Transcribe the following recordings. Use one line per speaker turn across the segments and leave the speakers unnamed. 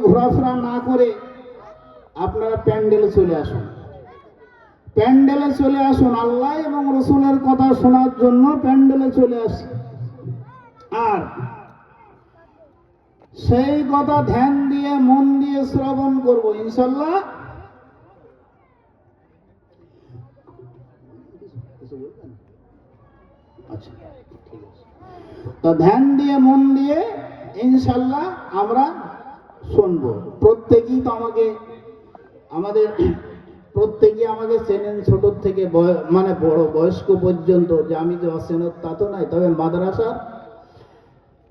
ঘোরাফেরা না করে আপনারা প্যান্ডেলে চলে আসুন। প্যান্ডেলে চলে আসুন, আল্লাহ এবং রসুলের কথা শোনার জন্য প্যান্ডেলে চলে আসুন। আর সেই কথা ধ্যান দিয়ে মন দিয়ে শ্রবণ করব ইনশাল্লাহ। আচ্ছা, ঠিক আছে। তো ধ্যান দিয়ে মন দিয়ে ইনশাল্লাহ আমরা শুনবো। প্রত্যেকেই তো আমাকে চেনেন, ছোট থেকে মানে বড় বয়স্ক পর্যন্ত, যে আমি যে অচেনত তা তো নাই। তবে মাদ্রাসার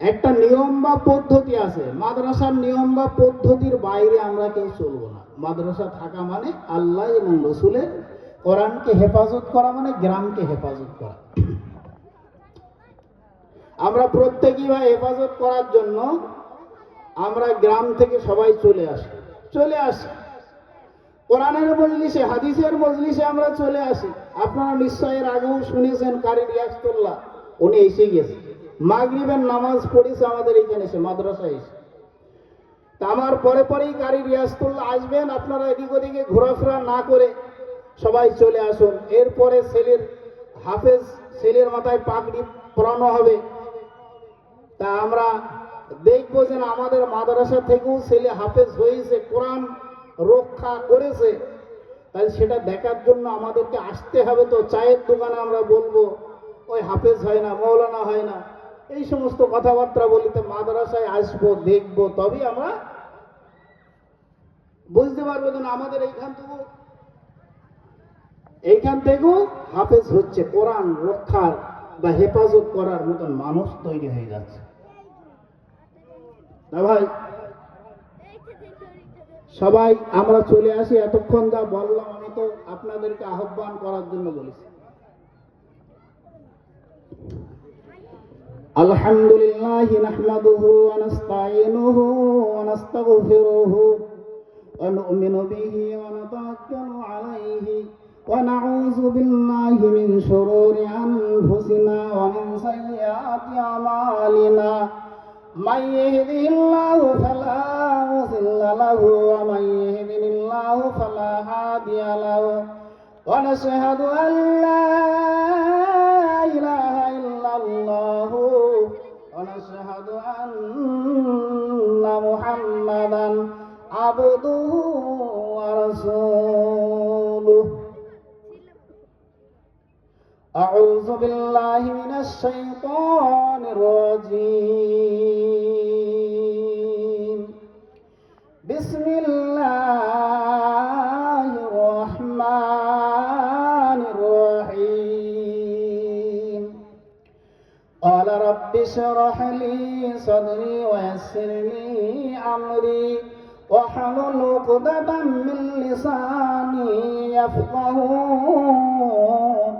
একটা নিয়ম বা পদ্ধতি আছে। মাদ্রাসার নিয়ম বা পদ্ধতির বাইরে আমরা কেউ চলবো না। মাদ্রাসা থাকা মানে আল্লাহ এবং রসুলের কোরআনকে হেফাজত করা, মানে গ্রামকে হেফাজত করা। আমরা প্রত্যেকেই ভাই হেফাজত করার জন্য আমরা গ্রাম থেকে সবাই চলে আসি কোরআনের মজলিসে, হাদিসের মজলিসে আমরা চলে আসি। আপনারা নিশ্চয় এর আগেও শুনেছেন, কারি রিয়াজতুল্লাহ উনি এসে গেছে, মাগরিবের নামাজ পড়েছে আমাদের এখানে এসে, মাদ্রাসায় এসে। তা আমার পরেই কারি রিয়াজতুল্লাহ আসবেন। আপনারা এদিক ওদিকে ঘোরাফেরা না করে সবাই চলে আসুন। এরপরে ছেলের মাথায় পাগড়ি পরানো হবে। তা আমরা দেখবো যে আমাদের মাদ্রাসা থেকেও ছেলে হাফেজ হয়েছে, কোরআন রক্ষা করেছে। তাই সেটা দেখার জন্য আমাদেরকে আসতে হবে। তো চায়ের দোকানে আমরা বলবো ওই হাফেজ হয় না, মৌলানা হয় না, এই সমস্ত কথাবার্তা বলিতে মাদ্রাসায় আসবো, দেখবো, তবেই আমরা বুঝতে পারবো যে আমাদের এইখান থেকেও হাফেজ হচ্ছে, কোরআন রক্ষার বা হেফাজত করার মতন মানুষ তৈরি হয়ে যাচ্ছে। না ভাই, সবাই আমরা চলে আসি। এতক্ষণ যা বললাম আমি তো আপনাদেরকে আহ্বান করার জন্য বলেছি। আলহামদুলিল্লাহ নাহমাদুহু ওয়া নাস্তাঈনুহু ওয়া নাস্তাগফিরুহু ওয়া নু'মিনু বিহি ওয়া নাতাওয়াক্কালু আলাইহি ওয়া নাউযু বিল্লাহি মিন শুরুরি আনফুসিনা ওয়া মিন সাইয়্যাতি আমালিনা। من يهده الله فلا مضل له ومن يضلل الله فلا هادي له ونشهد أن لا إله إلا الله ونشهد أن محمدا عبده ورسوله. أعوذ بالله من الشيطان الرجيم. بسم الله الرحمن الرحيم. قال رب اشرح لي صدري ويسر لي أمري واحلل عقدة من لساني يفقهوا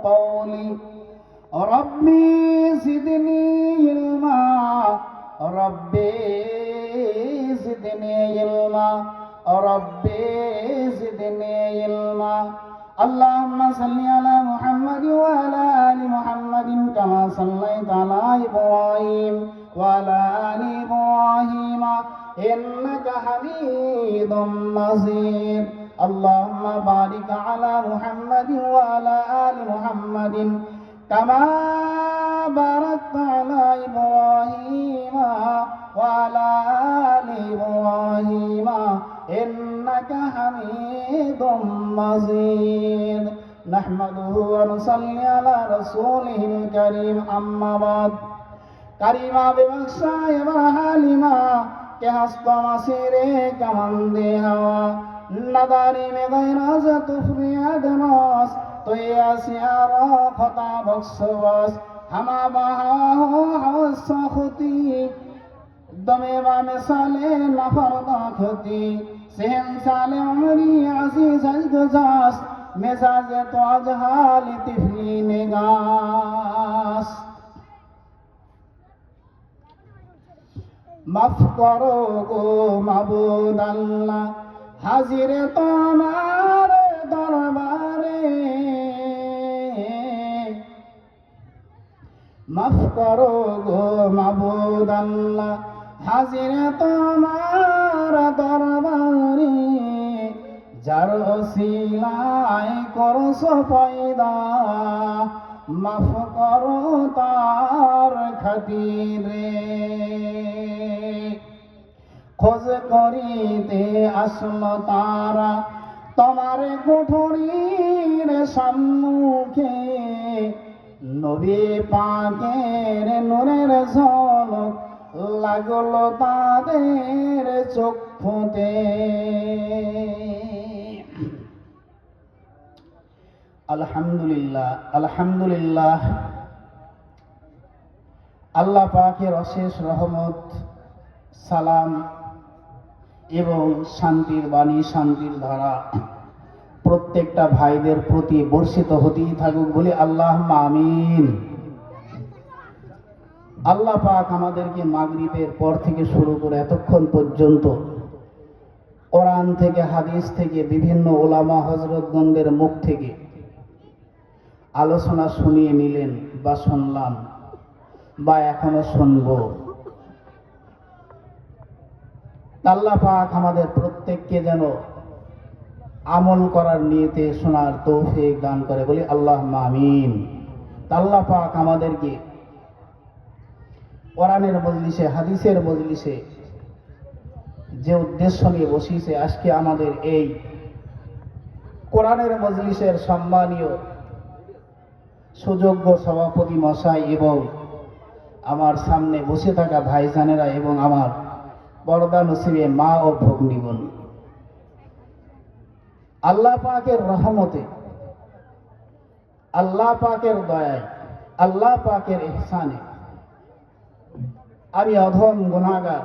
قولي. ربي زدني علما ربي زدني علما ربي زدني علما. اللهم صل على محمد وعلى آل محمد كما صليت على إبراهيم وعلى آل إبراهيم إنك حميد مجيد. اللهم بارك على محمد وعلى آل محمد كما باركت على إبراهيم وعلى آل إبراهيم إنك حميد مجيد. نحمده ونصلي على رسوله الكريم. أما بعد. কারিমা বেবংশা এবার হালিমা কে হস্ত মাসিরে কামান দে হাওয়া নাদারি মে গায়রাজ তুফরিয়াদ নাস তুই আসিয়ার খতা বক্সবাস হামা বাহা হো হাওস খুতি দমে বা মিসালে নাফরদা খুতি সেহন সালে উমরি আজিজ আজগজাস মেজাজে তো আজহালি তিফলি নিগাস. মাফ করো গো মাবুদ আল্লাহ, হাজিরে তোমার দরবারে। মাফ করো গো মাবুদ আল্লাহ, হাজিরে তোমার তোমার দরবারে যার ওসিলায় করছো পয়দা, মাফ করো তার খাতিরে। খোঁজ করিতে আসলো তারা তোমার কুঠুরির সম্মুখে, নবী পাকের নূরের ঝলক লাগলো তাদের চক্ষুতে। আলহামদুলিল্লাহ, আলহামদুলিল্লাহ। আল্লাহ পাকের অশেষ রহমত, সালাম এবং শান্তির বাণী, শান্তির ধারা প্রত্যেকটা ভাইদের প্রতি বর্ষিত হতেই থাকুক বলে আল্লাহুম্মা আমিন। আল্লাহ পাক আমাদেরকে মাগরিবের পর থেকে শুরু করে এতক্ষণ পর্যন্ত কোরআন থেকে, হাদিস থেকে, বিভিন্ন ওলামা হযরতগণদের মুখ থেকে আলোচনা শুনিয়ে নিলেন বা শুনলাম বা এখনো শুনব। আল্লাহ পাক আমাদের প্রত্যেককে যেন আমল করার নিয়তে শোনার তৌফিক দান করে বলি আল্লাহুম্মা আমিন। আল্লাহ পাক আমাদেরকে কোরআনের মজলিসে, হাদিসের মজলিসে যে উদ্দেশ্য নিয়ে বসিয়েছে, আজকে আমাদের এই কোরআনের মজলিসের সম্মানীয় সুযোগ্য সভাপতি মশাই এবং আমার সামনে বসে থাকা ভাইজানেরা এবং আমার পর্দা নসিবে মা ও ভগ্নীগণ, আল্লাহ পাকের রহমতে, আল্লাহ পাকের দয়ায়, আল্লাহ পাকের ইহসানে আমি অধম গুনাহগার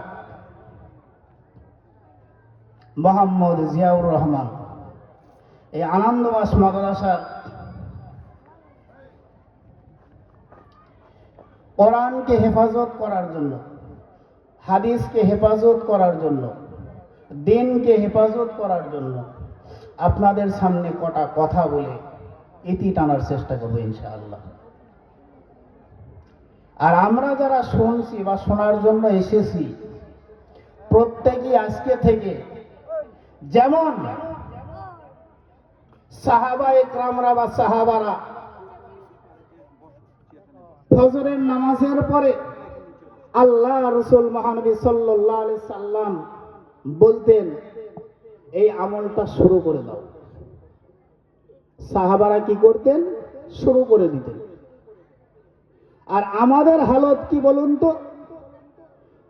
মোহাম্মদ জিয়াউর রহমান এই আনন্দবাস মাদ্রাসার কোরআনকে হেফাজত করার জন্য, হাদিসকে হেফাজত করার জন্য, দিনকে হেফাজত করার জন্য আপনাদের সামনে কটা কথা বলে ইতি টানার চেষ্টা করবো ইনশাআল্লাহ। আর আমরা যারা শুনছি বা শোনার জন্য এসেছি, প্রত্যেকেই আজকে থেকে যেমন সাহাবায়ে কেরামরা বা সাহাবারা ফজরের নামাজের পরে আল্লাহ রাসূল মহানবী সাল্লাল্লাহু আলাইহি সাল্লাম বলতেন এই আমলটা শুরু করে দাও, সাহাবারা কি করতেন? শুরু করে দিতেন। আর আমাদের হালত কি বলুন তো?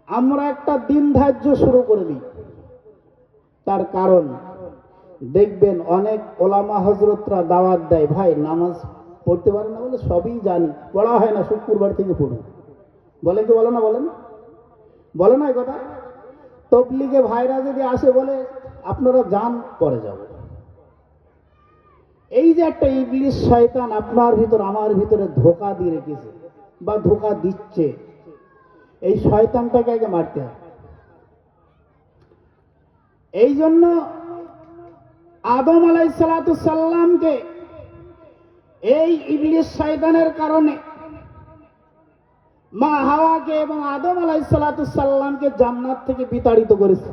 আমরা একটা দিন ধার্য শুরু করে দিই। তার কারণ দেখবেন অনেক ওলামা হযরতরা দাওয়াত দেয়, ভাই নামাজ পড়তে পারে না বলে সবই জানি, পড়া হয় না, শুক্রবার থেকে পড়ুন বলে, কি বলে না? বলেন, বলে না এই কথা? তবলিগে ভাইরা যদি আসে বলে আপনারা যান, পরে যাব। এই যে একটা ইবলিস শয়তান আপনার ভিতর আমার ভিতরে ধোঁকা দিয়ে রেখেছে বা ধোঁকা দিচ্ছে, এই শয়তানটাকে আগে মারতে হবে। এই জন্য আদম আলাইহিস সালাতু সাল্লামকে এই ইবলিস শয়তানের কারণে মা হাওয়াকে এবং আদম আলাইহিস সালাতু সাল্লামকে জান্নাত থেকে বিতাড়িত করেছে।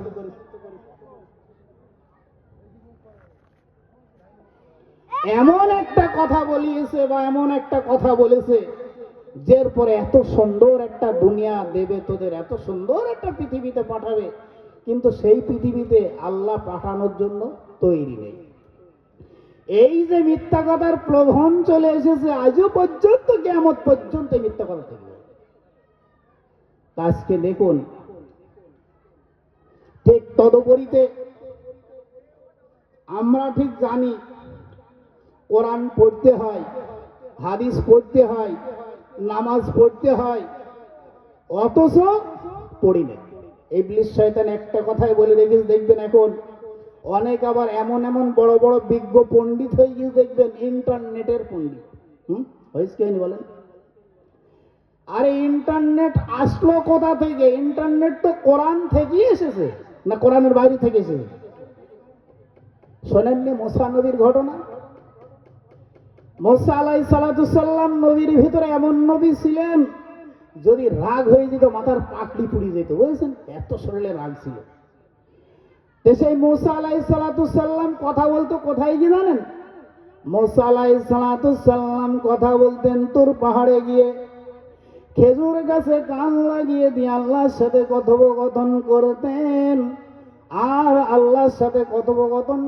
এমন একটা কথা বলিয়েছে বা এমন একটা কথা বলেছে, যের পরে এত সুন্দর একটা দুনিয়া দেবে তোদের, এত সুন্দর একটা পৃথিবীতে পাঠাবে, কিন্তু সেই পৃথিবীতে আল্লাহ পাঠানোর জন্য তৈরি নেই। এই যে মিথ্যা কথার প্রলোভন চলে এসেছে, আজও পর্যন্ত কিয়ামত পর্যন্ত মিথ্যা কথা থাকবে। আজকে দেখুন, ঠিক তদুপরিতে আমরা ঠিক জানি কোরআন পড়তে হয়, হাদিস পড়তে হয়, নামাজ পড়তে হয়, অথচ পড়ি না। ইবলিস শয়তান একটা কথাই বলে রেখেছে, দেখবেন এখন অনেক আবার এমন এমন বড় বড় বিজ্ঞ পণ্ডিত হয়ে গিয়ে দেখবেন ইন্টারনেটের পণ্ডিত। হয়েছে কেন বলেন? আরে ইন্টারনেট আসলো কোথা থেকে? ইন্টারনেট তো কোরআন থেকেই এসেছে, না কোরআনের বাইরে থেকে এসেছে? শোনেননি মুসা নবীর ঘটনা? মুসা আলাইহিস সালাতু সাল্লাম নবীর ভিতরে এমন নবী ছিলেন, যদি রাগ হয়ে যেত মাথার পাকড়ি পুড়িয়ে যেত, বুঝেছেন? এত শরীরে রাগ ছিল। তো সেই মুসা আলাইহিসসালাম কথা বলতো কোথায় গিয়ে জানেন? মুসা আলাইহিসসালাম কথা বলতেন তোর পাহাড়ে গিয়ে, খেজুর গাছে কান লাগিয়ে দিয়ে আল্লাহর সাথে কথোপকথন করতেন। আর আল্লাহর সাথে কথোপকথন